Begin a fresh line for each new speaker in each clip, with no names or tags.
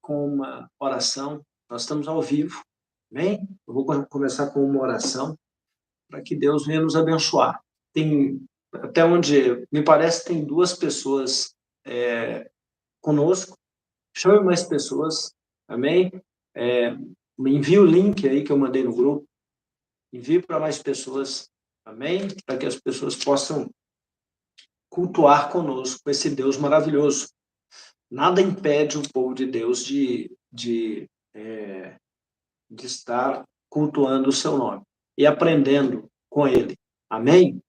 com uma oração. Nós estamos ao vivo, amém? Eu vou começar com uma oração para que Deus venha nos abençoar. Tem, até onde me parece, tem 2 pessoas conosco. Chame mais pessoas, amém? Me envie o link aí que eu mandei no grupo. Envie para mais pessoas, amém? Para que as pessoas possam cultuar conosco esse Deus maravilhoso. Nada impede o povo de Deus de estar cultuando o seu nome e aprendendo com ele. Amém?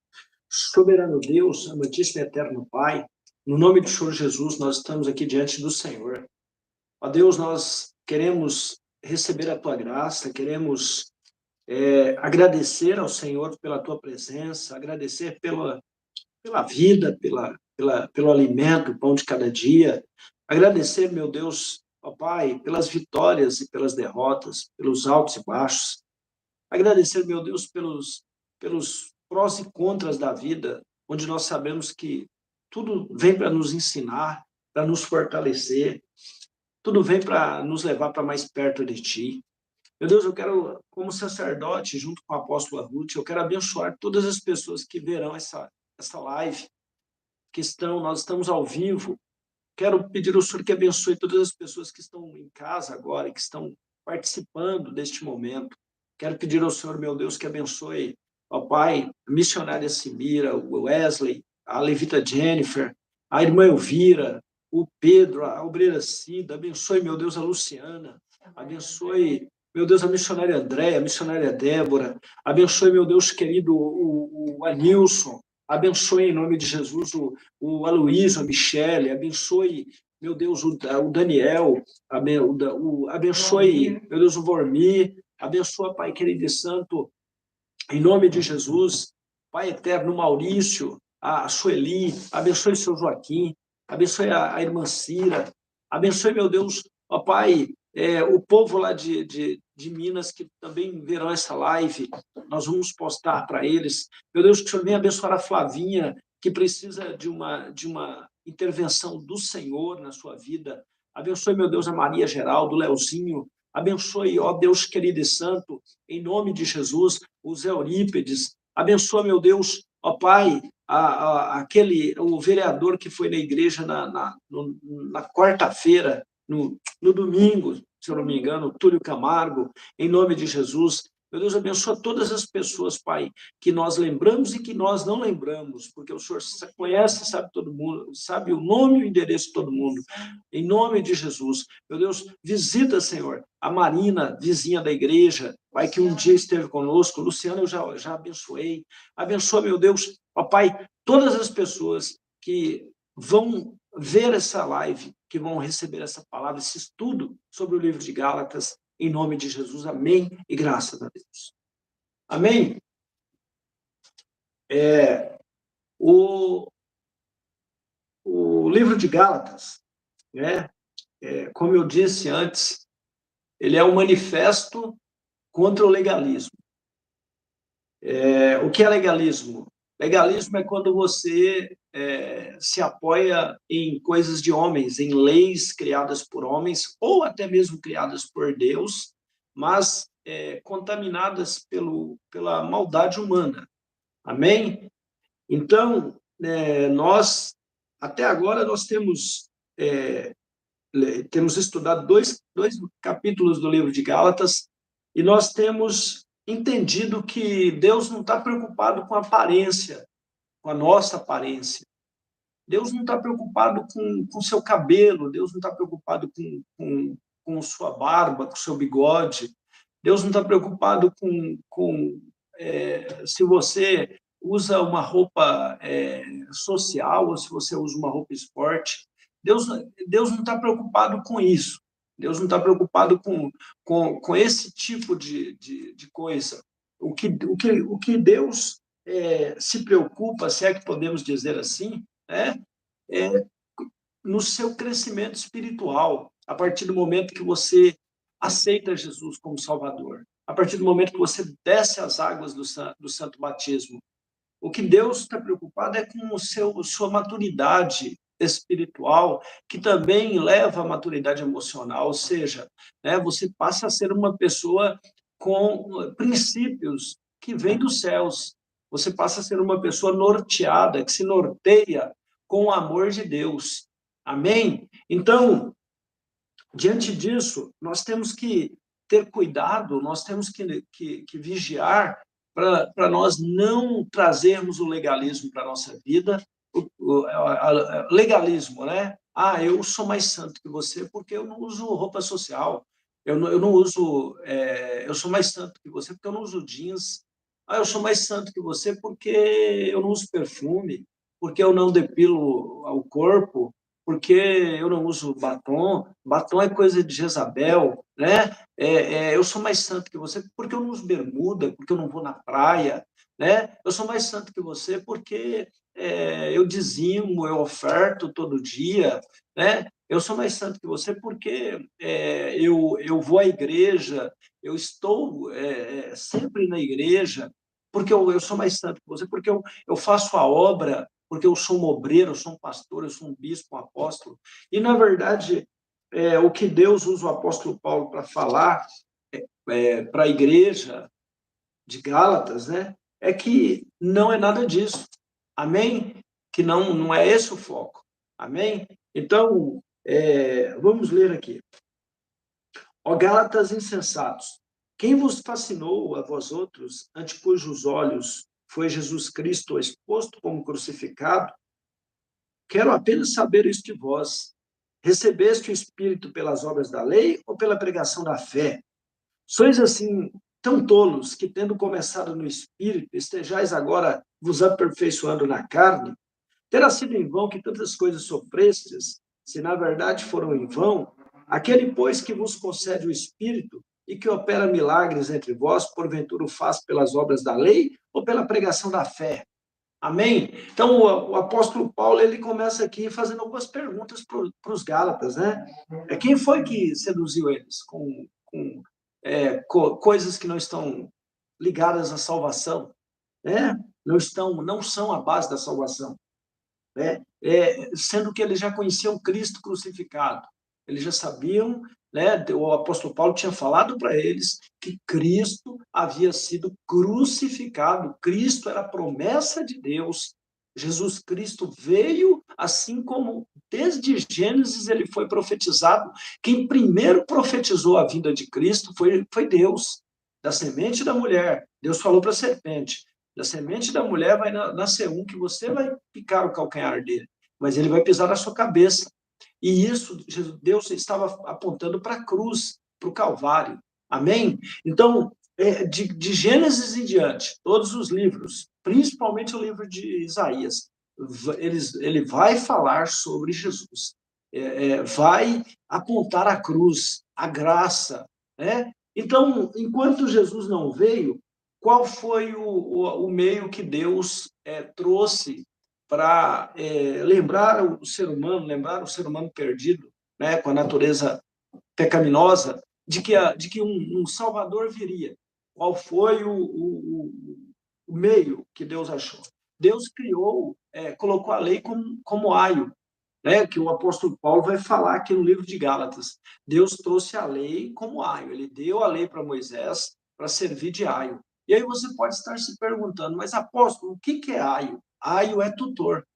Soberano Deus, amantíssimo e eterno Pai, no nome do Senhor Jesus, nós estamos aqui diante do Senhor. Ó Deus, nós queremos receber a Tua graça, queremos agradecer ao Senhor pela Tua presença, agradecer pela vida, pelo alimento, o pão de cada dia. Agradecer, meu Deus, ó Pai, pelas vitórias e pelas derrotas, pelos altos e baixos. Agradecer, meu Deus, pelos prós e contras da vida, onde nós sabemos que tudo vem para nos ensinar, para nos fortalecer, tudo vem para nos levar para mais perto de Ti. Meu Deus, eu quero, como sacerdote, junto com a apóstola Ruth, eu quero abençoar todas as pessoas que verão essa live, nós estamos ao vivo. Quero pedir ao Senhor que abençoe todas as pessoas que estão em casa agora, que estão participando deste momento. Quero pedir ao Senhor, meu Deus, que abençoe, ó Pai, a missionária Simira, o Wesley, a levita Jennifer, a irmã Elvira, o Pedro, a obreira Cida. Abençoe, meu Deus, a Luciana. Abençoe, meu Deus, a missionária Andréia, a missionária Débora. Abençoe, meu Deus querido, o Anilson. Abençoe, em nome de Jesus, o Aloysio, a Michele. Abençoe, meu Deus, o Daniel. Abençoe, meu Deus, o Vormi. Abençoa, Pai querido e santo, em nome de Jesus. Pai eterno, Maurício, a Sueli. Abençoe o seu Joaquim. Abençoe a irmã Cira. Abençoe, meu Deus, ó Pai, o povo lá de Minas que também verão essa live. Nós vamos postar para eles. Meu Deus, que o Senhor venha abençoar a Flavinha, que precisa de uma intervenção do Senhor na sua vida. Abençoe, meu Deus, a Maria Geraldo, o Leozinho. Abençoe, ó Deus querido e santo, em nome de Jesus, os Eurípedes. Abençoa, meu Deus, ó Pai, o vereador que foi na igreja na quarta-feira, no domingo, se eu não me engano, Túlio Camargo, em nome de Jesus. Meu Deus, abençoa todas as pessoas, Pai, que nós lembramos e que nós não lembramos, porque o Senhor conhece, sabe todo mundo, sabe o nome e o endereço de todo mundo. Em nome de Jesus. Meu Deus, visita, Senhor, a Marina, vizinha da igreja, Pai, que um dia esteve conosco. Luciana, eu já abençoei. Abençoa, meu Deus, ó Pai, todas as pessoas que vão ver essa live, que vão receber essa palavra, esse estudo sobre o livro de Gálatas, em nome de Jesus. Amém e graças a Deus. Amém? O livro de Gálatas, né? Como eu disse antes, ele é um manifesto contra o legalismo. O que é legalismo? Legalismo é quando você se apoia em coisas de homens, em leis criadas por homens, ou até mesmo criadas por Deus, mas contaminadas pela maldade humana. Amém? Então, nós, até agora, nós temos estudado dois capítulos do livro de Gálatas, e nós temos entendido que Deus não está preocupado com a aparência, com a nossa aparência. Deus não está preocupado com seu cabelo, Deus não está preocupado com sua barba, com seu bigode. Deus não está preocupado com se você usa uma roupa social ou se você usa uma roupa esporte. Deus não está preocupado com isso. Deus não está preocupado com esse tipo de coisa. O que Deus se preocupa, se é que podemos dizer assim, no seu crescimento espiritual, a partir do momento que você aceita Jesus como Salvador, a partir do momento que você desce as águas do santo batismo. O que Deus está preocupado é com sua maturidade espiritual, que também leva à maturidade emocional, ou seja, né, você passa a ser uma pessoa com princípios que vêm dos céus. Você passa a ser uma pessoa norteada, que se norteia com o amor de Deus. Amém? Então, diante disso, nós temos que ter cuidado, nós temos que vigiar para nós não trazermos o legalismo para a nossa vida, legalismo, né? Ah, eu sou mais santo que você porque eu não uso roupa social, eu não uso, eu sou mais santo que você porque eu não uso jeans, ah, eu sou mais santo que você porque eu não uso perfume, porque eu não depilo o corpo, porque eu não uso batom, batom é coisa de Jezabel, né? Eu sou mais santo que você porque eu não uso bermuda, porque eu não vou na praia, né? Eu sou mais santo que você porque eu dizimo, eu oferto todo dia, né? Eu sou mais santo que você porque eu vou à igreja, eu estou sempre na igreja, porque eu sou mais santo que você, porque eu faço a obra, porque eu sou um obreiro, eu sou um pastor, eu sou um bispo, um apóstolo. E, na verdade, o que Deus usa o apóstolo Paulo para falar para a igreja de Gálatas, né, é que não é nada disso. Amém? Que não é esse o foco. Amém? Então, vamos ler aqui. Ó Gálatas insensatos, quem vos fascinou a vós outros, ante cujos olhos foi Jesus Cristo exposto como crucificado? Quero apenas saber isto de vós. Recebeste o Espírito pelas obras da lei ou pela pregação da fé? Sois assim tão tolos que, tendo começado no Espírito, estejais agora vos aperfeiçoando na carne? Terá sido em vão que tantas coisas sofrestes, se na verdade foram em vão? Aquele, pois, que vos concede o Espírito e que opera milagres entre vós, porventura o faz pelas obras da lei ou pela pregação da fé? Amém? Então, o apóstolo Paulo, ele começa aqui fazendo algumas perguntas para os Gálatas, né? Quem foi que seduziu eles com coisas que não estão ligadas à salvação, né? Não são a base da salvação, né? Sendo que eles já conheciam Cristo crucificado, eles já sabiam, né? O apóstolo Paulo tinha falado para eles que Cristo havia sido crucificado, Cristo era a promessa de Deus, Jesus Cristo veio, assim como desde Gênesis ele foi profetizado. Quem primeiro profetizou a vinda de Cristo foi Deus, da semente da mulher. Deus falou para a serpente: da semente da mulher vai nascer um que você vai picar o calcanhar dele, mas ele vai pisar na sua cabeça. E isso, Deus estava apontando para a cruz, para o Calvário. Amém? Então, de Gênesis em diante, todos os livros, principalmente o livro de Isaías, ele vai falar sobre Jesus, vai apontar a cruz, a graça, né? Então, enquanto Jesus não veio, qual foi o meio que Deus trouxe para lembrar o ser humano perdido, né, com a natureza pecaminosa, de que um Salvador viria? Qual foi o meio que Deus achou? Deus criou, colocou a lei como aio, né, que o apóstolo Paulo vai falar aqui no livro de Gálatas. Deus trouxe a lei como aio, ele deu a lei para Moisés para servir de aio. E aí você pode estar se perguntando, mas apóstolo, o que é aio? Aio é tutor,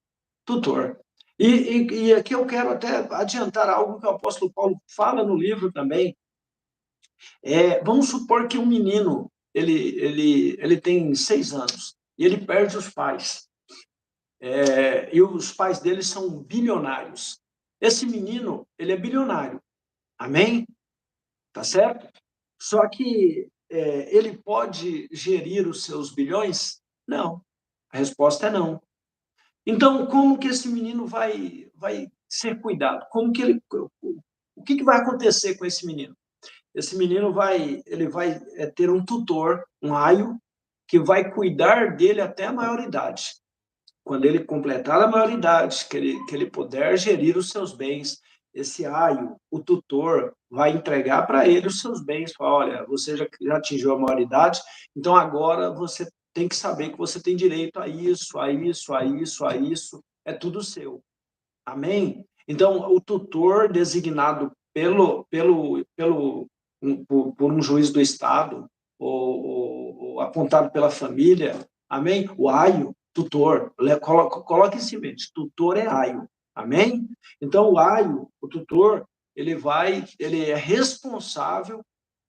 tutor. E aqui eu quero até adiantar algo que o apóstolo Paulo fala no livro também. Vamos supor que um menino, ele tem 6 anos, e ele perde os pais. E os pais dele são bilionários. Esse menino, ele é bilionário. Amém? Tá certo? Só que ele pode gerir os seus bilhões? Não. A resposta é não. Então, como que esse menino vai ser cuidado? O que vai acontecer com esse menino? Esse menino ele vai ter um tutor, um aio, que vai cuidar dele até a maioridade. Quando ele completar a maioridade, que ele puder gerir os seus bens, esse aio, o tutor, vai entregar para ele os seus bens. Fala: olha, você já atingiu a maioridade, então agora você tem que saber que você tem direito a isso, a isso, a isso, a isso, é tudo seu. Amém? Então, o tutor designado por um juiz do Estado, ou apontado pela família, amém? O aio, tutor, coloque isso em mente, tutor é aio, amém? Então, o aio, o tutor, ele é responsável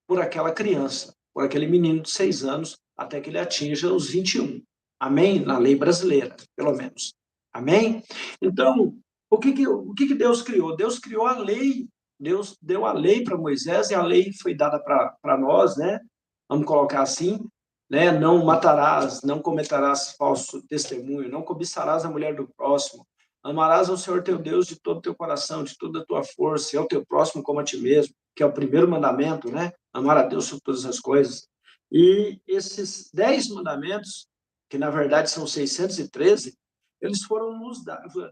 por aquela criança, por aquele menino de 6 anos, até que ele atinja os 21. Amém? Na lei brasileira, pelo menos. Amém? Então, o que Deus criou? Deus criou a lei. Deus deu a lei para Moisés e a lei foi dada para nós, né? Vamos colocar assim, né? Não matarás, não cometerás falso testemunho, não cobiçarás a mulher do próximo, amarás ao Senhor teu Deus de todo o teu coração, de toda a tua força, e ao teu próximo como a ti mesmo, que é o primeiro mandamento, né? Amar a Deus sobre todas as coisas. E esses 10 mandamentos, que na verdade são 613, eles foram nos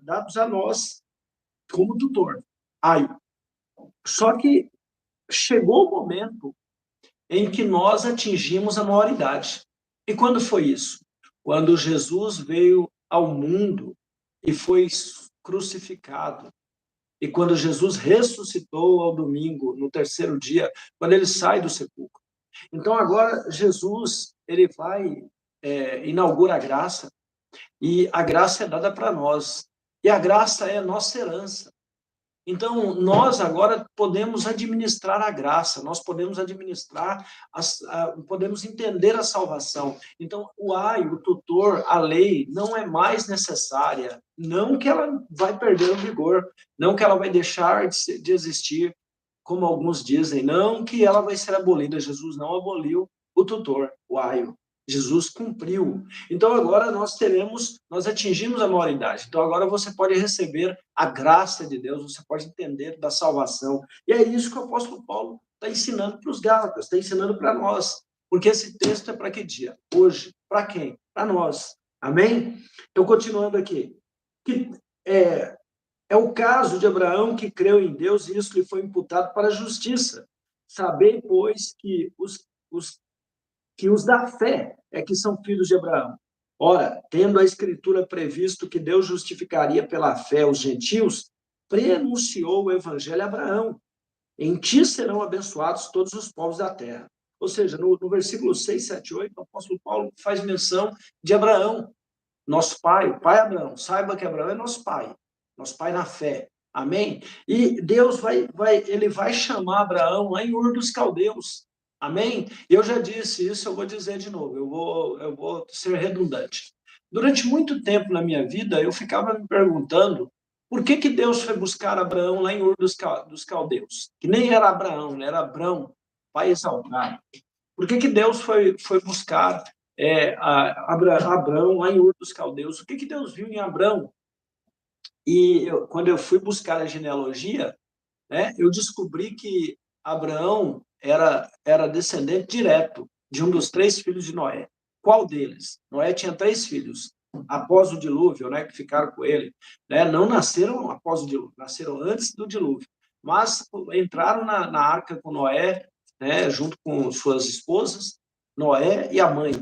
dados a nós como tutor. Só que chegou o momento em que nós atingimos a maioridade. E quando foi isso? Quando Jesus veio ao mundo e foi crucificado. E quando Jesus ressuscitou ao domingo, no terceiro dia, quando ele sai do sepulcro. Então, agora, Jesus ele vai inaugura a graça, e a graça é dada para nós. E a graça é nossa herança. Então, nós agora podemos administrar a graça, nós podemos administrar, podemos entender a salvação. Então, o tutor, a lei, não é mais necessária. Não que ela vai perder o vigor, não que ela vai deixar de existir, como alguns dizem, não que ela vai ser abolida. Jesus não aboliu o tutor, o aio. Jesus cumpriu. Então, agora nós atingimos a maioridade. Então, agora você pode receber a graça de Deus, você pode entender da salvação. E é isso que o apóstolo Paulo está ensinando para os Gálatas, está ensinando para nós. Porque esse texto é para que dia? Hoje. Para quem? Para nós. Amém? Então, continuando aqui. É o caso de Abraão, que creu em Deus e isso lhe foi imputado para a justiça. Sabei, pois, que os da fé é que são filhos de Abraão. Ora, tendo a Escritura previsto que Deus justificaria pela fé os gentios, prenunciou o evangelho a Abraão. Em ti serão abençoados todos os povos da terra. Ou seja, no versículo 6, 7, 8, o apóstolo Paulo faz menção de Abraão, nosso pai, o pai Abraão. Saiba que Abraão é nosso pai na fé. Amém? E Deus ele vai chamar Abraão lá em Ur dos Caldeus. Amém? Eu já disse isso, eu vou dizer de novo, eu vou ser redundante. Durante muito tempo na minha vida, eu ficava me perguntando por que Deus foi buscar Abraão lá em Ur dos Caldeus? Que nem era Abraão, né? Era Abrão, pai exaltado. Por que Deus foi buscar Abraão lá em Ur dos Caldeus? O que Deus viu em Abraão? E quando eu fui buscar a genealogia, né, eu descobri que Abraão era descendente direto de um dos 3 filhos de Noé. Qual deles? Noé tinha 3 filhos. Após o dilúvio, né, que ficaram com ele, né, não nasceram após o dilúvio, nasceram antes do dilúvio, mas entraram na arca com Noé, né, junto com suas esposas, Noé e a mãe.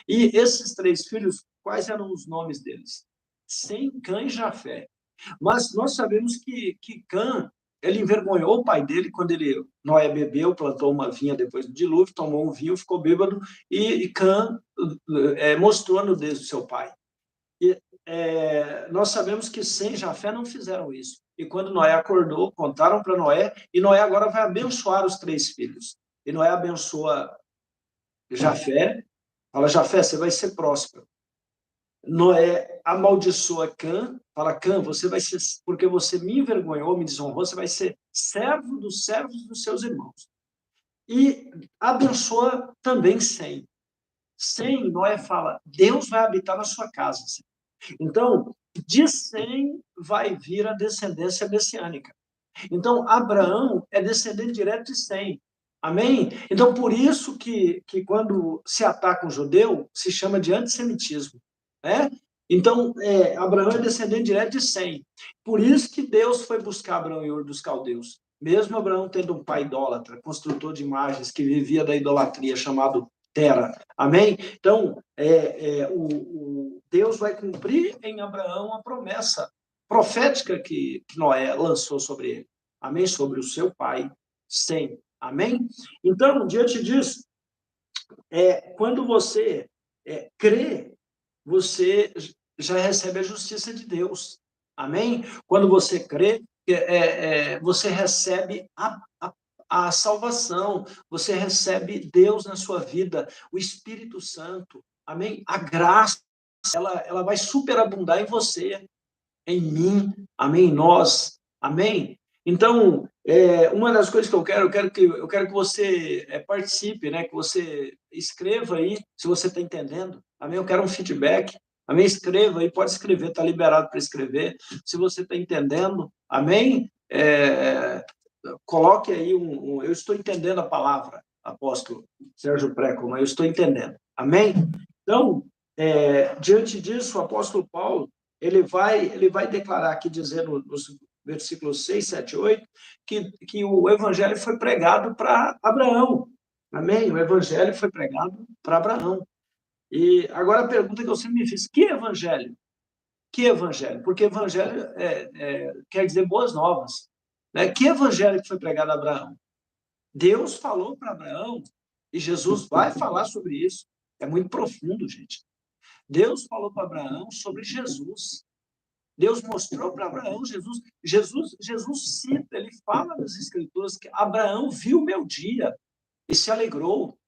E esses 3 filhos, quais eram os nomes deles? Sem, Cã e Jafé. Mas nós sabemos que Cã, ele envergonhou o pai dele quando Noé bebeu, plantou uma vinha depois do dilúvio, tomou um vinho, ficou bêbado, e Cã mostrou a nudez do seu pai. E nós sabemos que Sem e Jafé não fizeram isso. E quando Noé acordou, contaram para Noé, e Noé agora vai abençoar os 3 filhos. E Noé abençoa Jafé, fala, Jafé, você vai ser próspero. Noé amaldiçoa Cã, fala, Cã, você vai ser, porque você me envergonhou, me desonrou, você vai ser servo dos servos dos seus irmãos. E abençoa também Sem. Sem, Noé fala, Deus vai habitar na sua casa. Então, de Sem vai vir a descendência messiânica. Então, Abraão é descendente direto de Sem. Amém? Então, por isso que quando se ataca um judeu, se chama de antissemitismo. Né? Então, Abraão é descendente direto de Sem. Por isso que Deus foi buscar Abraão em Ur dos Caldeus. Mesmo Abraão tendo um pai idólatra, construtor de imagens, que vivia da idolatria, chamado Tera. Amém? Então, Deus vai cumprir em Abraão a promessa profética que Noé lançou sobre ele. Amém? Sobre o seu pai, Sem. Amém? Então, diante disso, quando você crê, você já recebe a justiça de Deus. Amém? Quando você crê, você recebe a salvação, você recebe Deus na sua vida, o Espírito Santo. Amém? A graça, ela vai superabundar em você, em mim, amém, em nós, amém? Então, uma das coisas que eu quero que você participe, né? Que você escreva aí, se você está entendendo, amém? Eu quero um feedback, amém? Escreva aí, pode escrever, está liberado para escrever, se você está entendendo, amém? Coloque aí eu estou entendendo a palavra, apóstolo Sérgio Précoma, eu estou entendendo, amém? Então, diante disso, o apóstolo Paulo, ele vai declarar aqui, dizendo nos versículos 6, 7 e 8, que o evangelho foi pregado para Abraão. Amém? O evangelho foi pregado para Abraão. E agora a pergunta que eu sempre me fiz, que evangelho? Que evangelho? Porque evangelho quer dizer boas novas. Né? Que evangelho que foi pregado a Abraão? Deus falou para Abraão, e Jesus vai falar sobre isso. É muito profundo, gente. Deus falou para Abraão sobre Jesus. Deus mostrou para Abraão Jesus. Jesus cita, ele fala nas Escrituras que Abraão viu o meu dia e se alegrou.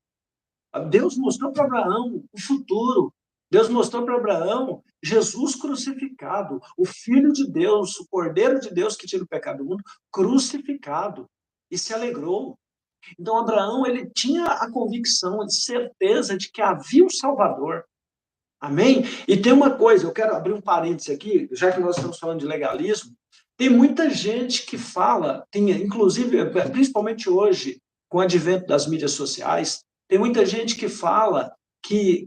Deus mostrou para Abraão o futuro. Deus mostrou para Abraão Jesus crucificado, o Filho de Deus, o Cordeiro de Deus que tira o pecado do mundo, crucificado, e se alegrou. Então, Abraão, ele tinha a convicção, a certeza de que havia um Salvador. Amém? E tem uma coisa, eu quero abrir um parêntese aqui, já que nós estamos falando de legalismo, tem muita gente que fala, inclusive, principalmente hoje, com o advento das mídias sociais, tem muita gente que fala que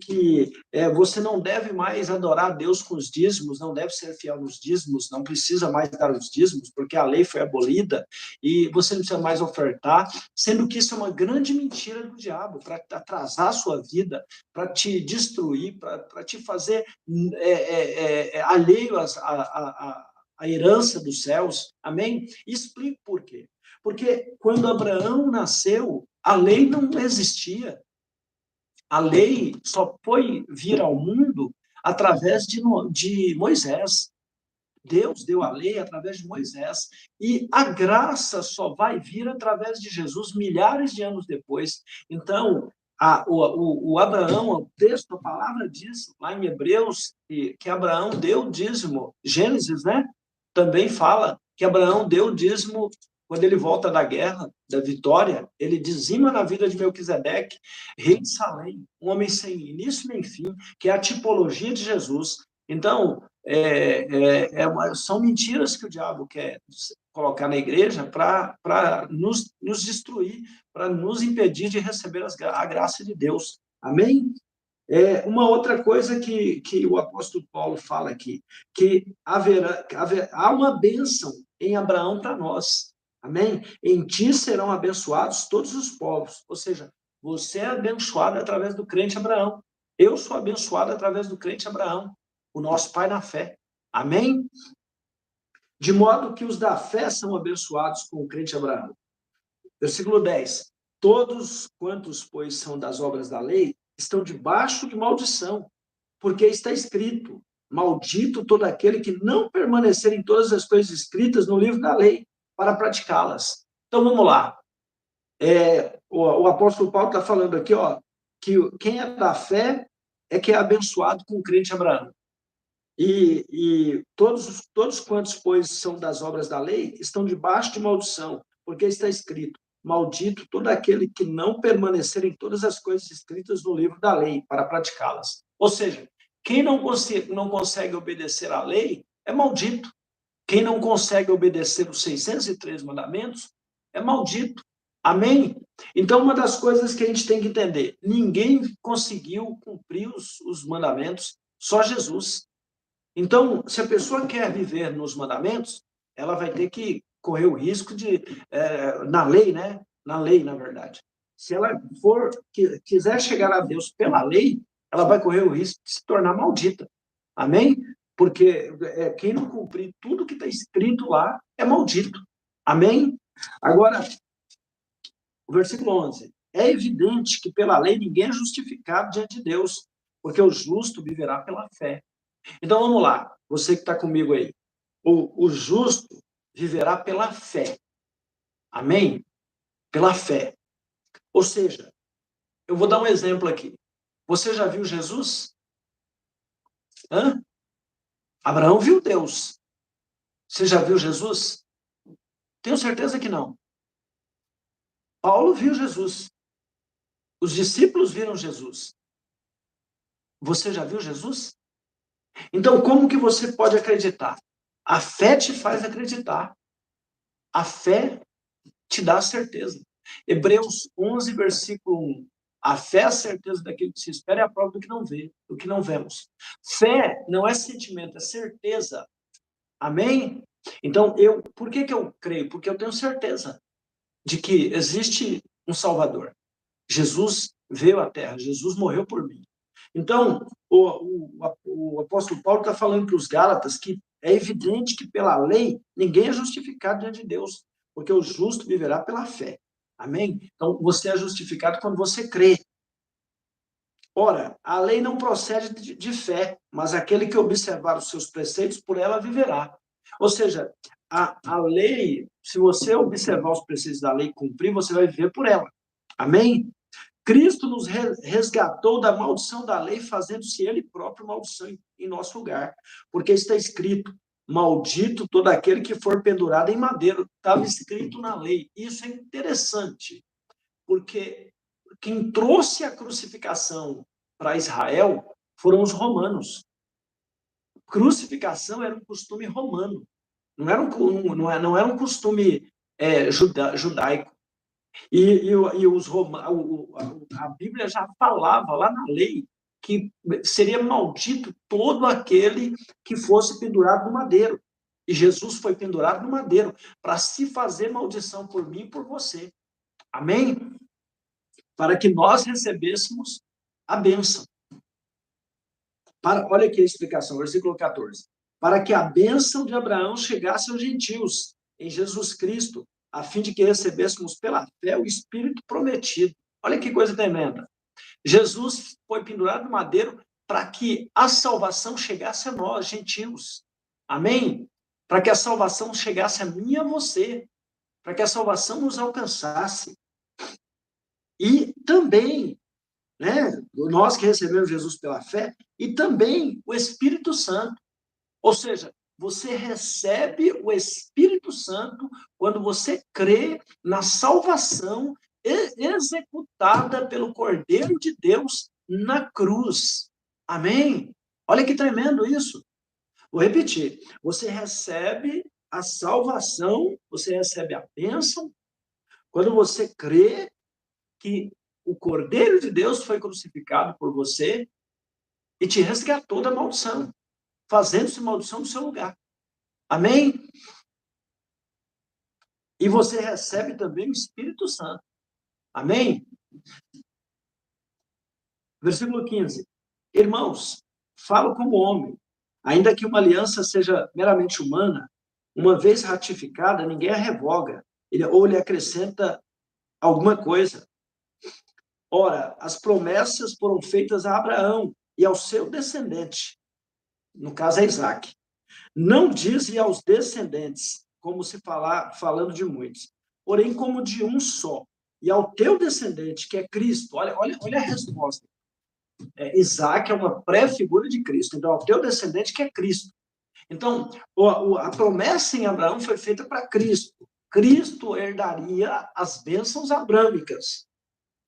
você não deve mais adorar Deus com os dízimos, não deve ser fiel nos dízimos, não precisa mais dar os dízimos, porque a lei foi abolida e você não precisa mais ofertar, sendo que isso é uma grande mentira do diabo, para atrasar a sua vida, para te destruir, para te fazer alheio à herança dos céus. Amém? Explico por quê. Porque quando Abraão nasceu, a lei não existia. A lei só foi vir ao mundo através de Moisés. Deus deu a lei através de Moisés. E a graça só vai vir através de Jesus milhares de anos depois. Então, o Abraão, o texto, a palavra diz lá em Hebreus que Abraão deu dízimo. Gênesis, né? Também fala que Abraão deu dízimo quando ele volta da guerra, da vitória, ele dizima na vida de Melquisedeque, rei de Salém, um homem sem início nem fim, que é a tipologia de Jesus. Então, são mentiras que o diabo quer colocar na igreja para nos destruir, para nos impedir de receber a graça de Deus. Amém? Uma outra coisa que o apóstolo Paulo fala aqui, que há uma bênção em Abraão para nós. Amém? Em ti serão abençoados todos os povos. Ou seja, você é abençoado através do crente Abraão. Eu sou abençoado através do crente Abraão, o nosso pai na fé. Amém? De modo que os da fé são abençoados com o crente Abraão. Versículo 10. Todos quantos, pois, são das obras da lei, estão debaixo de maldição, porque está escrito: maldito todo aquele que não permanecer em todas as coisas escritas no livro da lei, para praticá-las. Então, vamos lá. O apóstolo Paulo está falando aqui, que quem é da fé é que é abençoado com o crente Abraão. E todos quantos, pois, são das obras da lei, estão debaixo de maldição, porque está escrito: maldito todo aquele que não permanecer em todas as coisas escritas no livro da lei, para praticá-las. Ou seja, quem não consegue obedecer à lei é maldito. Quem não consegue obedecer os 603 mandamentos é maldito. Amém? Então, uma das coisas que a gente tem que entender, ninguém conseguiu cumprir os mandamentos, só Jesus. Então, se a pessoa quer viver nos mandamentos, ela vai ter que correr o risco na lei, né? Na lei, na verdade. Se ela quiser chegar a Deus pela lei, ela vai correr o risco de se tornar maldita. Amém? Porque quem não cumprir tudo que está escrito lá é maldito. Amém? Agora, o versículo 11. É evidente que pela lei ninguém é justificado diante de Deus, porque o justo viverá pela fé. Então vamos lá, você que está comigo aí. O justo viverá pela fé. Amém? Pela fé. Ou seja, eu vou dar um exemplo aqui. Você já viu Jesus? Hã? Abraão viu Deus. Você já viu Jesus? Tenho certeza que não. Paulo viu Jesus. Os discípulos viram Jesus. Você já viu Jesus? Então, como que você pode acreditar? A fé te faz acreditar. A fé te dá certeza. Hebreus 11, versículo 1. A fé é a certeza daquilo que se espera e a prova do que não vê, do que não vemos. Fé não é sentimento, é certeza. Amém? Então, por que eu creio? Porque eu tenho certeza de que existe um Salvador. Jesus veio à Terra, Jesus morreu por mim. Então, o apóstolo Paulo está falando para os Gálatas que é evidente que pela lei ninguém é justificado diante de Deus, porque o justo viverá pela fé. Amém? Então, você é justificado quando você crê. Ora, a lei não procede de fé, mas aquele que observar os seus preceitos, por ela viverá. Ou seja, a lei, se você observar os preceitos da lei e cumprir, você vai viver por ela. Amém? Cristo nos resgatou da maldição da lei, fazendo-se ele próprio maldição em nosso lugar. Porque está escrito, maldito todo aquele que for pendurado em madeiro. Estava escrito na lei. Isso é interessante, porque quem trouxe a crucificação para Israel foram os romanos. Crucificação era um costume romano, não era um costume judaico. E a Bíblia já falava lá na lei que seria maldito todo aquele que fosse pendurado no madeiro. E Jesus foi pendurado no madeiro para se fazer maldição por mim e por você. Amém? Para que nós recebêssemos a bênção. Olha aqui a explicação, versículo 14. Para que a bênção de Abraão chegasse aos gentios em Jesus Cristo, a fim de que recebêssemos pela fé o Espírito prometido. Olha que coisa tremenda. Jesus foi pendurado no madeiro para que a salvação chegasse a nós, gentios. Amém? Para que a salvação chegasse a mim e a você. Para que a salvação nos alcançasse. E também, né, nós que recebemos Jesus pela fé, e também o Espírito Santo. Ou seja, você recebe o Espírito Santo quando você crê na salvação executada pelo Cordeiro de Deus na cruz. Amém? Olha que tremendo isso. Vou repetir. Você recebe a salvação, você recebe a bênção, quando você crê que o Cordeiro de Deus foi crucificado por você e te resgatou da maldição, fazendo-se maldição no seu lugar. Amém? E você recebe também o Espírito Santo. Amém? Versículo 15. Irmãos, falo como homem, ainda que uma aliança seja meramente humana, uma vez ratificada, ninguém a revoga, ou lhe acrescenta alguma coisa. Ora, as promessas foram feitas a Abraão e ao seu descendente, no caso é Isaac. Não diz e aos descendentes, como se falando de muitos, porém como de um só, e ao teu descendente, que é Cristo. Olha a resposta. Isaac é uma pré-figura de Cristo, então ao teu descendente, que é Cristo. Então, a promessa em Abraão foi feita para Cristo. Cristo herdaria as bênçãos abrâmicas.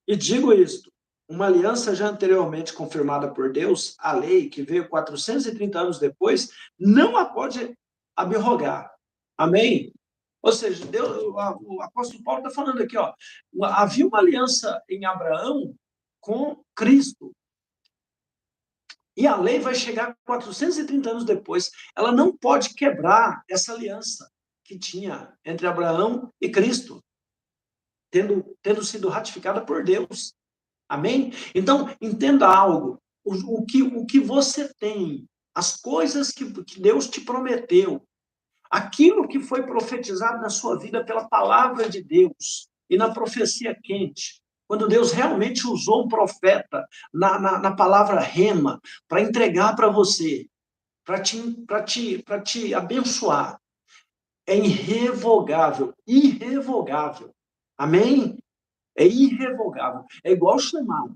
E digo isto, uma aliança já anteriormente confirmada por Deus, a lei, que veio 430 anos depois, não a pode abrogar. Amém? Ou seja, o apóstolo Paulo está falando aqui, havia uma aliança em Abraão com Cristo. E a lei vai chegar 430 anos depois. Ela não pode quebrar essa aliança que tinha entre Abraão e Cristo, tendo sido ratificada por Deus. Amém? Então, entenda algo. O que você tem as coisas que Deus te prometeu, aquilo que foi profetizado na sua vida pela palavra de Deus e na profecia quente, quando Deus realmente usou um profeta na palavra rema para entregar para você, para te abençoar, é irrevogável, irrevogável. Amém? É irrevogável. É igual chamado.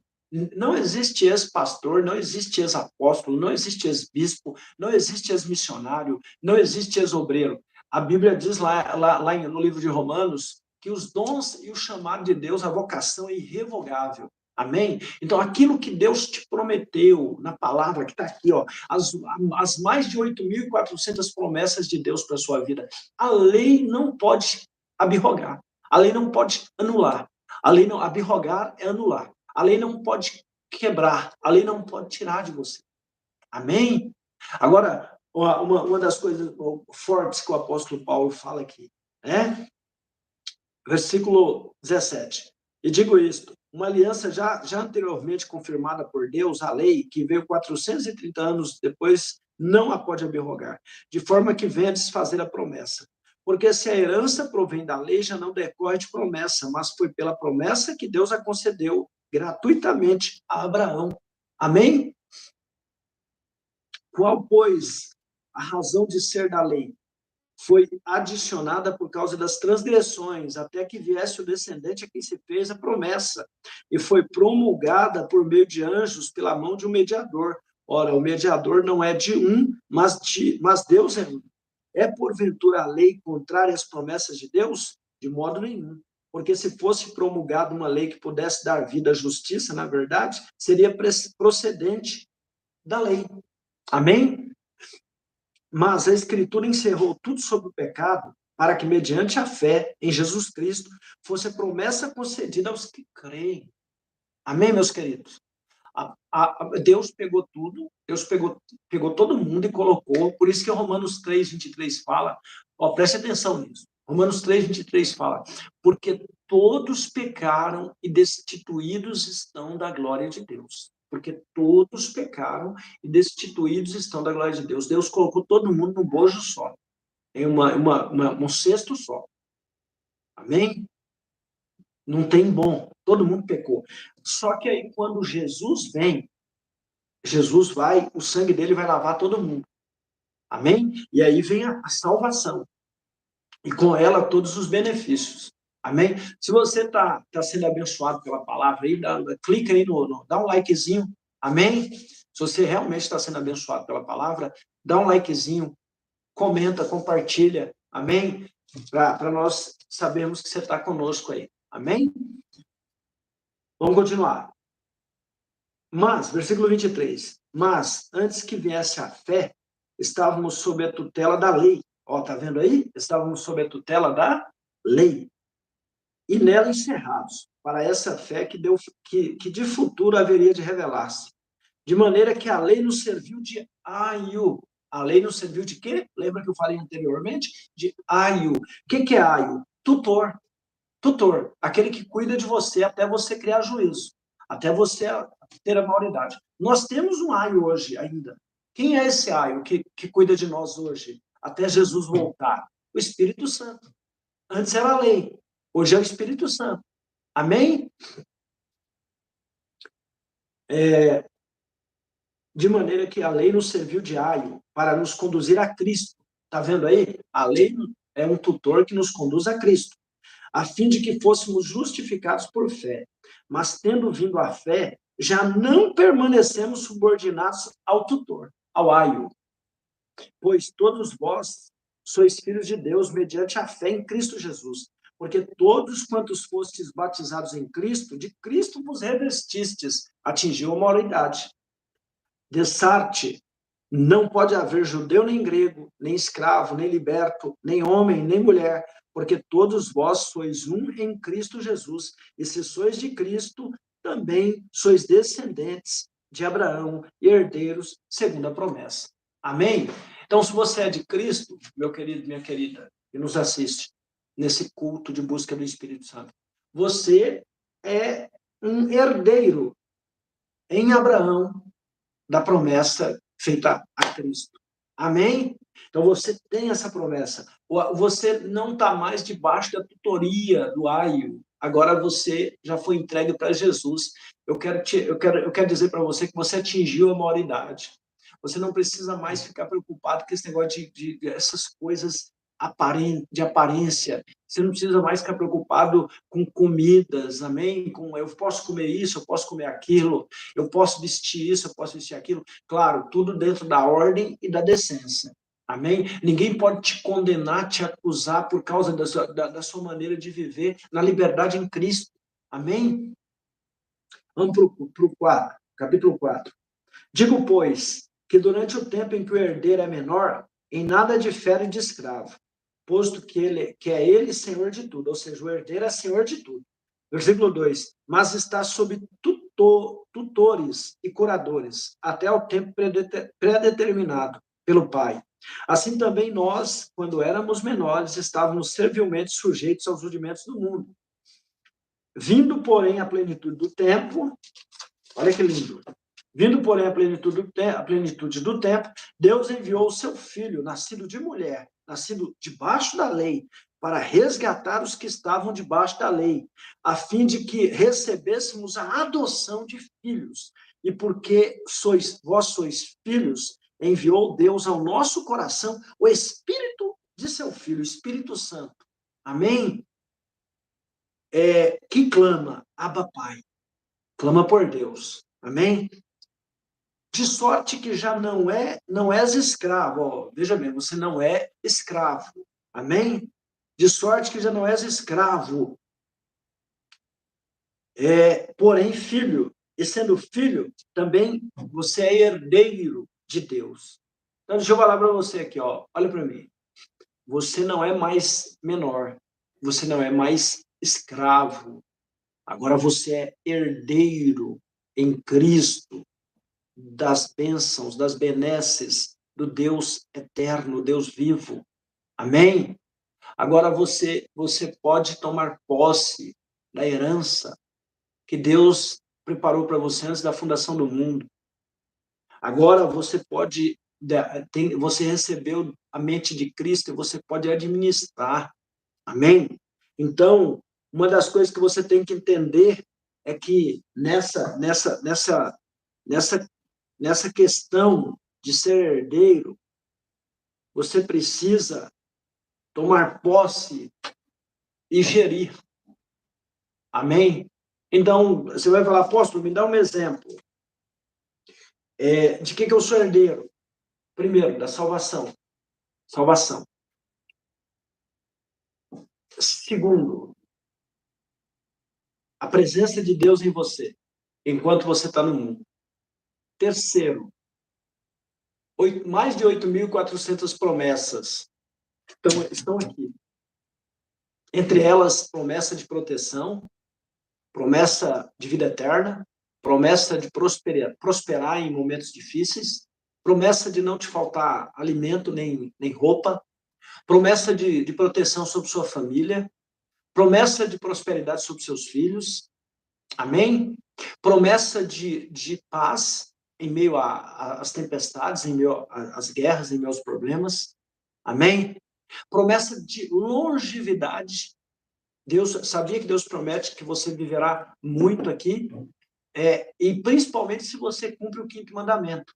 Não existe ex-pastor, não existe ex-apóstolo, não existe ex-bispo, não existe ex-missionário, não existe ex-obreiro. A Bíblia diz lá no livro de Romanos que os dons e o chamado de Deus, a vocação é irrevogável. Amém? Então, aquilo que Deus te prometeu na palavra que está aqui, ó, as mais de 8.400 promessas de Deus para a sua vida, a lei não pode abrogar, a lei não pode anular. A lei não, abrogar é anular. A lei não pode quebrar, a lei não pode tirar de você. Amém? Agora, uma das coisas fortes que o apóstolo Paulo fala aqui, né? Versículo 17. E digo isto, uma aliança já anteriormente confirmada por Deus, a lei, que veio 430 anos depois, não a pode abrogar, de forma que venha desfazer a promessa. Porque se a herança provém da lei, já não decorre de promessa, mas foi pela promessa que Deus a concedeu gratuitamente a Abraão. Amém? Qual, pois, a razão de ser da lei? Foi adicionada por causa das transgressões, até que viesse o descendente a quem se fez a promessa, e foi promulgada por meio de anjos pela mão de um mediador. Ora, o mediador não é de um, mas Deus é um. É porventura a lei contrária às promessas de Deus? De modo nenhum. Porque se fosse promulgada uma lei que pudesse dar vida à justiça, na verdade, seria procedente da lei. Amém? Mas a Escritura encerrou tudo sobre o pecado para que, mediante a fé em Jesus Cristo, fosse a promessa concedida aos que creem. Amém, meus queridos? Deus pegou tudo, Deus pegou todo mundo e colocou, por isso que Romanos 3:23 fala, ó, preste atenção nisso, Romanos 3:23 fala, porque todos pecaram e destituídos estão da glória de Deus. Porque todos pecaram e destituídos estão da glória de Deus. Deus colocou todo mundo num bojo só, em um cesto só. Amém? Não tem bom, todo mundo pecou. Só que aí, quando Jesus vem, Jesus vai, o sangue dele vai lavar todo mundo. Amém? E aí vem a salvação. E com ela todos os benefícios. Amém? Se você está sendo abençoado pela palavra, aí, clica aí, dá um likezinho. Amém? Se você realmente está sendo abençoado pela palavra, dá um likezinho, comenta, compartilha. Amém? Para nós sabermos que você está conosco aí. Amém? Vamos continuar. Mas, versículo 23, mas antes que viesse a fé, estávamos sob a tutela da lei. Ó, tá vendo aí? Estávamos sob a tutela da lei. E nela encerrados, para essa fé que de futuro haveria de revelar-se. De maneira que a lei nos serviu de aio. A lei nos serviu de quê? Lembra que eu falei anteriormente? De aio. O que é aio? Tutor. Tutor. Aquele que cuida de você até você criar juízo. Até você ter a maioridade. Nós temos um aio hoje ainda. Quem é esse aio que cuida de nós hoje? Até Jesus voltar. O Espírito Santo. Antes era a lei. Hoje é o Espírito Santo. Amém? De maneira que a lei nos serviu de aio para nos conduzir a Cristo. Está vendo aí? A lei é um tutor que nos conduz a Cristo, a fim de que fôssemos justificados por fé. Mas, tendo vindo a fé, já não permanecemos subordinados ao tutor, ao aio. Pois todos vós sois filhos de Deus mediante a fé em Cristo Jesus. Porque todos quantos fostes batizados em Cristo, de Cristo vos revestistes, atingiu a maioridade. Dessarte, não pode haver judeu nem grego, nem escravo, nem liberto, nem homem, nem mulher, porque todos vós sois um em Cristo Jesus, e se sois de Cristo, também sois descendentes de Abraão e herdeiros segundo a promessa. Amém? Então, se você é de Cristo, meu querido, minha querida, que nos assiste nesse culto de busca do Espírito Santo, você é um herdeiro em Abraão da promessa feita a Cristo. Amém? Então você tem essa promessa. Você não está mais debaixo da tutoria do aio. Agora você já foi entregue para Jesus. Eu quero dizer para você que você atingiu a maioridade. Você não precisa mais ficar preocupado com esse negócio de essas coisas de aparência. Você não precisa mais ficar preocupado com comidas, amém? Eu posso comer isso, eu posso comer aquilo, eu posso vestir isso, eu posso vestir aquilo. Claro, tudo dentro da ordem e da decência. Amém? Ninguém pode te condenar, te acusar por causa da sua maneira de viver na liberdade em Cristo. Amém? Vamos para o 4, capítulo 4. Digo, pois, que durante o tempo em que o herdeiro é menor, em nada difere de escravo, posto que é ele senhor de tudo, ou seja, o herdeiro é senhor de tudo. Versículo 2, mas está sob tutores e curadores, até o tempo predeterminado pelo Pai. Assim também nós, quando éramos menores, estávamos servilmente sujeitos aos rudimentos do mundo. Vindo, porém, a plenitude do tempo, olha que lindo, vindo, porém, a plenitude do tempo, Deus enviou o seu Filho, nascido de mulher, nascido debaixo da lei, para resgatar os que estavam debaixo da lei, a fim de que recebêssemos a adoção de filhos. E porque vós sois filhos, enviou Deus ao nosso coração o Espírito de seu Filho, o Espírito Santo. Amém? Que clama, Abba Pai. Clama por Deus. Amém? De sorte que já não és escravo. Ó, veja bem, você não é escravo. Amém? De sorte que já não és escravo. Porém, filho. E sendo filho, também você é herdeiro de Deus. Então, deixa eu falar para você aqui, ó. Olha para mim. Você não é mais menor. Você não é mais escravo. Agora você é herdeiro em Cristo das bênçãos, das benesses do Deus eterno, Deus vivo. Amém? Agora você pode tomar posse da herança que Deus preparou para você antes da fundação do mundo. Agora você você recebeu a mente de Cristo e você pode administrar. Amém? Então, uma das coisas que você tem que entender é que nessa questão de ser herdeiro, você precisa tomar posse e gerir. Amém? Então, você vai falar, apóstolo, me dá um exemplo. De que eu sou herdeiro? Primeiro, da salvação. Salvação. Segundo, a presença de Deus em você, enquanto você está no mundo. Terceiro, mais de 8.400 promessas estão aqui. Entre elas, promessa de proteção, promessa de vida eterna, promessa de prosperar em momentos difíceis, promessa de não te faltar alimento nem roupa, promessa de proteção sobre sua família, promessa de prosperidade sobre seus filhos, amém? Promessa de paz em meio às tempestades, em meio às guerras, em meio aos problemas, amém? Promessa de longevidade. Deus, sabia que Deus promete que você viverá muito aqui? E principalmente se você cumpre o 5º mandamento.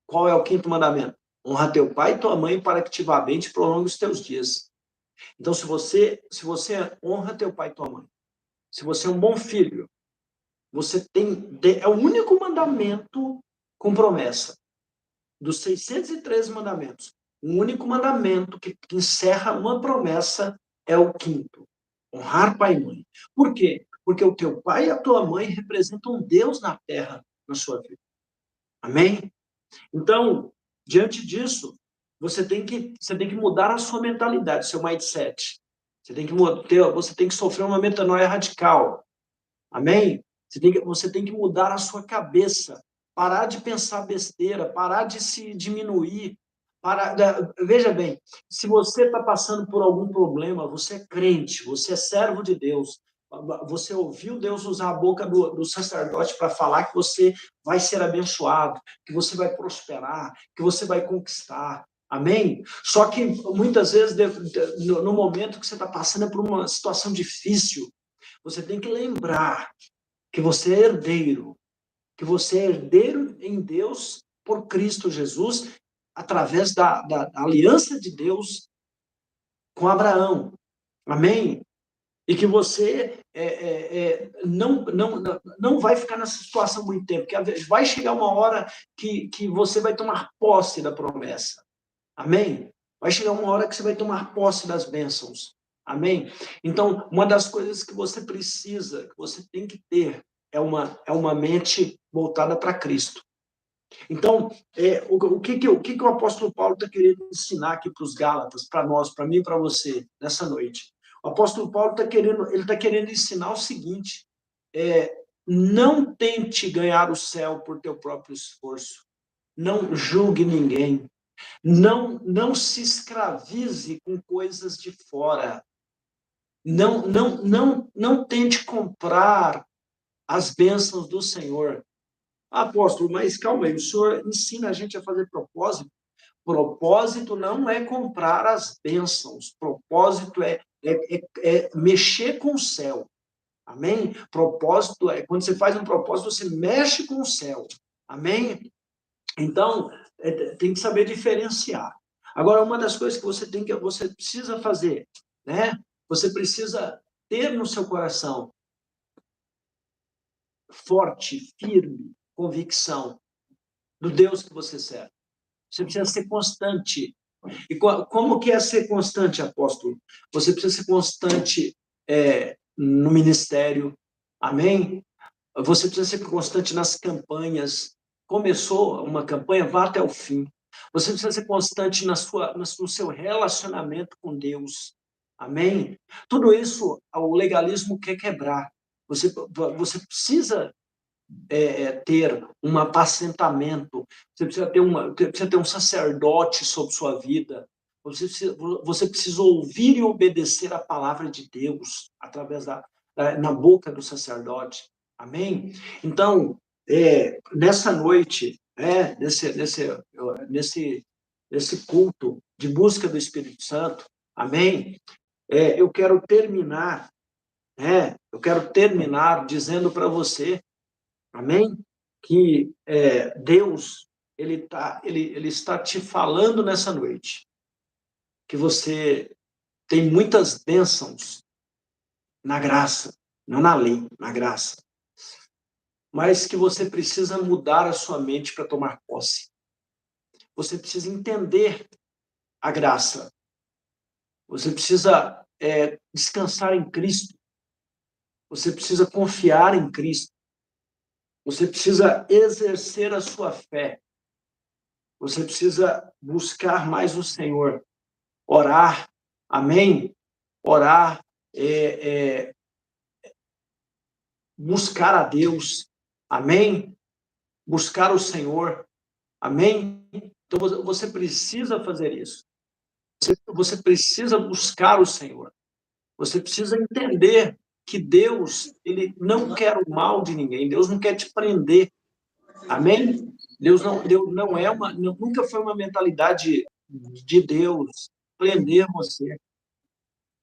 Qual é o 5º mandamento? Honra teu pai e tua mãe para que te vá bem e te prolongue os teus dias. Então, se você honra teu pai e tua mãe, se você é um bom filho, você é o único mandamento com promessa. Dos 613 mandamentos, o único mandamento que encerra uma promessa é o 5º. Honrar pai e mãe. Por quê? Porque o teu pai e a tua mãe representam Deus na terra, na sua vida. Amém? Então, diante disso, você tem que mudar a sua mentalidade, seu mindset. Você tem que sofrer uma metanoia radical. Amém? Você tem que mudar a sua cabeça, parar de pensar besteira, parar de se diminuir. Veja bem, se você está passando por algum problema, você é crente, você é servo de Deus, Você ouviu Deus usar a boca do sacerdote para falar que você vai ser abençoado, que você vai prosperar, que você vai conquistar. Amém? Só que muitas vezes, no momento que você está passando por uma situação difícil, você tem que lembrar que você é herdeiro, que você é herdeiro em Deus por Cristo Jesus, através da aliança de Deus com Abraão. Amém? E que você não vai ficar nessa situação muito tempo, porque vai chegar uma hora que você vai tomar posse da promessa. Amém? Vai chegar uma hora que você vai tomar posse das bênçãos. Amém? Então, uma das coisas que você precisa, que você tem que ter, é uma mente voltada para Cristo. Então, o que o apóstolo Paulo está querendo ensinar aqui para os Gálatas, para nós, para mim e para você, nessa noite? O apóstolo Paulo está querendo ensinar o seguinte: não tente ganhar o céu por teu próprio esforço. Não julgue ninguém. Não se escravize com coisas de fora. Não tente comprar as bênçãos do Senhor. Apóstolo, mas calma aí, o senhor ensina a gente a fazer propósito? Propósito não é comprar as bênçãos, propósito é mexer com o céu. Amém? Propósito é, quando você faz um propósito, você mexe com o céu. Amém? Então, tem que saber diferenciar. Agora, uma das coisas que você precisa fazer, né? Você precisa ter no seu coração forte, firme convicção do Deus que você serve. Você precisa ser constante. E como que é ser constante, apóstolo? Você precisa ser constante no ministério. Amém? Você precisa ser constante nas campanhas. Começou uma campanha, vá até o fim. Você precisa ser constante no seu relacionamento com Deus. Amém? Tudo isso o legalismo quer quebrar. Você precisa ter um apacentamento, você precisa ter um sacerdote sobre sua vida, você precisa ouvir e obedecer a palavra de Deus através na boca do sacerdote. Amém? Então, nessa noite, nesse culto de busca do Espírito Santo, amém? Eu quero terminar dizendo para você, amém? Que Deus ele está te falando nessa noite que você tem muitas bênçãos na graça, não na lei, na graça, mas que você precisa mudar a sua mente para tomar posse. Você precisa entender a graça. Você precisa descansar em Cristo. Você precisa confiar em Cristo. Você precisa exercer a sua fé. Você precisa buscar mais o Senhor. Orar. Amém? Orar. Buscar a Deus. Amém? Buscar o Senhor. Amém? Então, você precisa fazer isso. Você precisa buscar o Senhor. Você precisa entender que Deus, ele não quer o mal de ninguém. Deus não quer te prender. Amém? Deus não é nunca foi uma mentalidade de Deus prender você.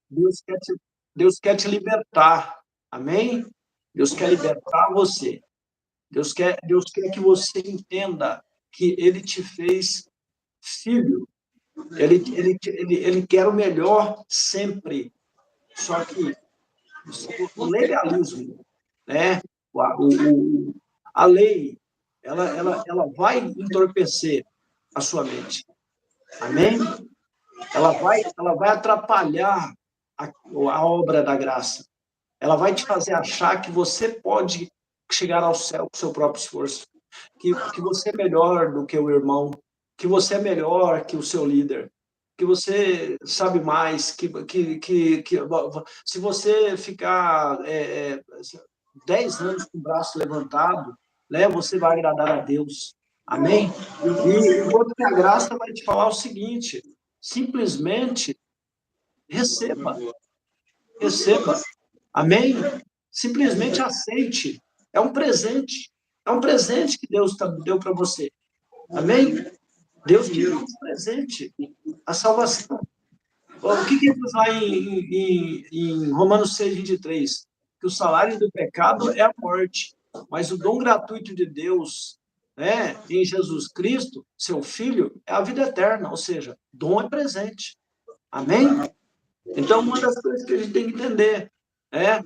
Deus quer te libertar. Amém? Deus quer libertar você. Deus quer que você entenda que ele te fez filho. Ele quer o melhor sempre. Só que o legalismo, né? A lei, ela vai entorpecer a sua mente. Amém? Ela vai atrapalhar a obra da graça. Ela vai te fazer achar que você pode chegar ao céu com seu próprio esforço, que você é melhor do que o irmão, que você é melhor que o seu líder, que você sabe mais, que se você ficar 10 anos com o braço levantado, né, você vai agradar a Deus. Amém? E enquanto que a graça vai te falar o seguinte: simplesmente receba. Receba. Amém? Simplesmente aceite. É um presente. É um presente que Deus deu para você. Amém? Deus te deu um presente. A salvação. O que diz lá em Romanos 6, 23? Que o salário do pecado é a morte, mas o dom gratuito de Deus, né, em Jesus Cristo, seu Filho, é a vida eterna, ou seja, dom é presente. Amém? Então, uma das coisas que a gente tem que entender é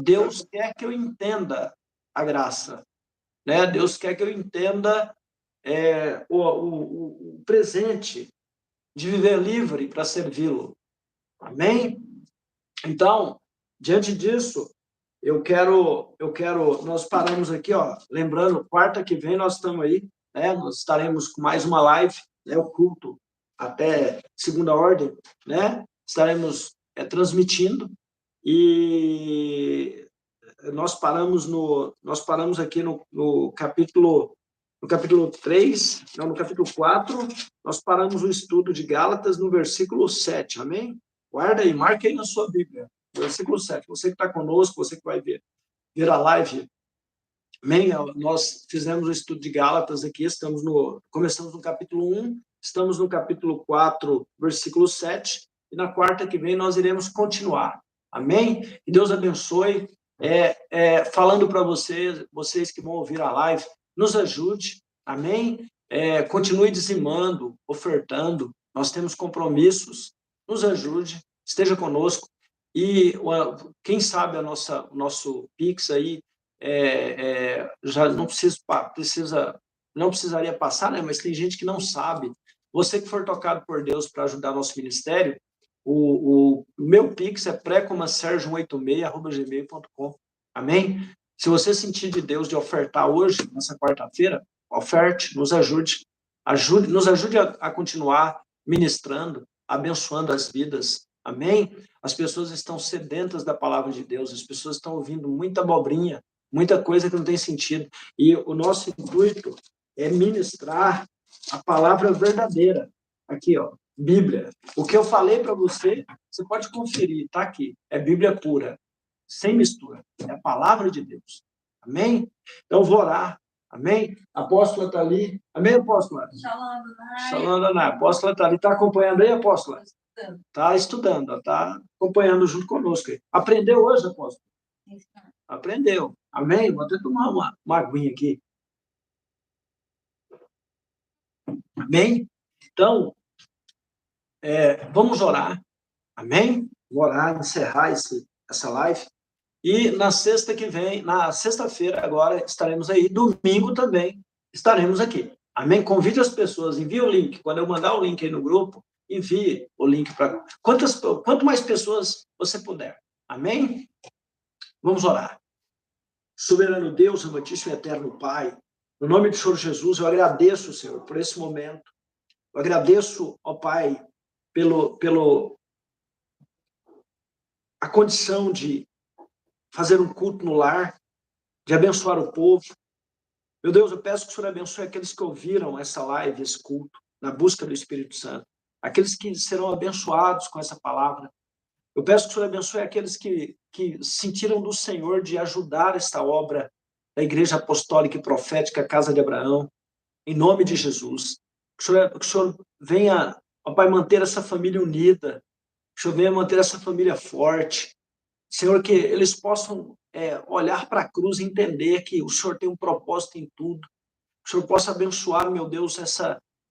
Deus quer que eu entenda a graça, né? Deus quer que eu entenda o presente de viver livre para servi-lo. Amém? Então, diante disso, nós paramos aqui, ó, lembrando, quarta que vem nós estamos aí, né? Nós estaremos com mais uma live, né? O culto até segunda ordem, né? Estaremos transmitindo e nós paramos aqui no capítulo 3, não, no capítulo 4, nós paramos o estudo de Gálatas no versículo 7, amém? Guarda aí, marque aí na sua Bíblia, versículo 7. Você que está conosco, você que vai ver a live, amém? Nós fizemos o estudo de Gálatas aqui, começamos no capítulo 1, estamos no capítulo 4, versículo 7, e na quarta que vem nós iremos continuar, amém? Que Deus abençoe, falando para vocês que vão ouvir a live, nos ajude, amém? Continue dizimando, ofertando, nós temos compromissos, nos ajude, esteja conosco, e quem sabe o nosso Pix aí, já não precisaria passar, né? Mas tem gente que não sabe. Você que for tocado por Deus para ajudar nosso ministério, o meu Pix é precomasergio86@gmail.com. Amém? Se você sentir de Deus de ofertar hoje, nessa quarta-feira, oferte, nos ajude. Nos ajude a continuar ministrando, abençoando as vidas. Amém? As pessoas estão sedentas da palavra de Deus, as pessoas estão ouvindo muita abobrinha, muita coisa que não tem sentido. E o nosso intuito é ministrar a palavra verdadeira. Aqui, ó, Bíblia. O que eu falei para você, você pode conferir, está aqui. É Bíblia pura, sem mistura. É a palavra de Deus. Amém? Então, vou orar. Amém? A apóstola está ali. Amém, apóstola? Shalom, Adonai. Shalom, Adonai. A apóstola está ali. Está acompanhando aí, apóstola? Está estudando, está acompanhando junto conosco. Aprendeu hoje, apóstola? Aprendeu. Amém? Vou até tomar uma aguinha aqui. Amém? Então, vamos orar. Amém? Vou orar, encerrar essa live. E na sexta-feira agora, estaremos aí. Domingo também estaremos aqui. Amém? Convide as pessoas, envie o link. Quando eu mandar o link aí no grupo, envie o link para quanto mais pessoas você puder. Amém? Vamos orar. Soberano Deus, amantíssimo e eterno Pai, no nome do Senhor Jesus, eu agradeço, Senhor, por esse momento. Eu agradeço, ó Pai, a condição de fazer um culto no lar, de abençoar o povo. Meu Deus, eu peço que o Senhor abençoe aqueles que ouviram essa live, esse culto, na busca do Espírito Santo. Aqueles que serão abençoados com essa palavra. Eu peço que o Senhor abençoe aqueles que sentiram do Senhor de ajudar esta obra da Igreja Apostólica e Profética Casa de Abraão, em nome de Jesus. Que o Senhor venha, ó Pai, manter essa família unida, que o Senhor venha manter essa família forte. Senhor, que eles possam olhar para a cruz e entender que o Senhor tem um propósito em tudo. Que o Senhor possa abençoar, meu Deus,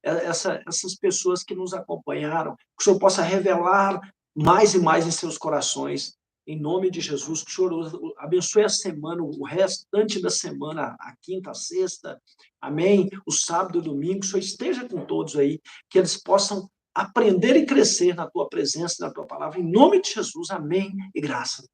essas pessoas que nos acompanharam. Que o Senhor possa revelar mais e mais em seus corações. Em nome de Jesus, que o Senhor abençoe a semana, o restante da semana, a quinta, a sexta, amém? O sábado, o domingo, que o Senhor esteja com todos aí, que eles possam aprender e crescer na tua presença, na tua palavra. Em nome de Jesus, amém e graças.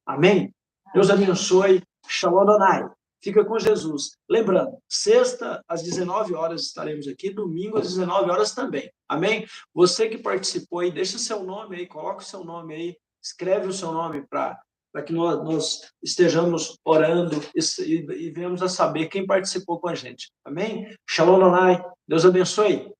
Amém? Deus abençoe. Shalom Adonai. Fica com Jesus. Lembrando, sexta às 19 horas estaremos aqui, domingo às 19 horas também. Amém? Você que participou aí, deixa seu nome aí, coloca o seu nome aí, escreve o seu nome para que nós estejamos orando e venhamos a saber quem participou com a gente. Amém? Shalom Adonai. Deus abençoe.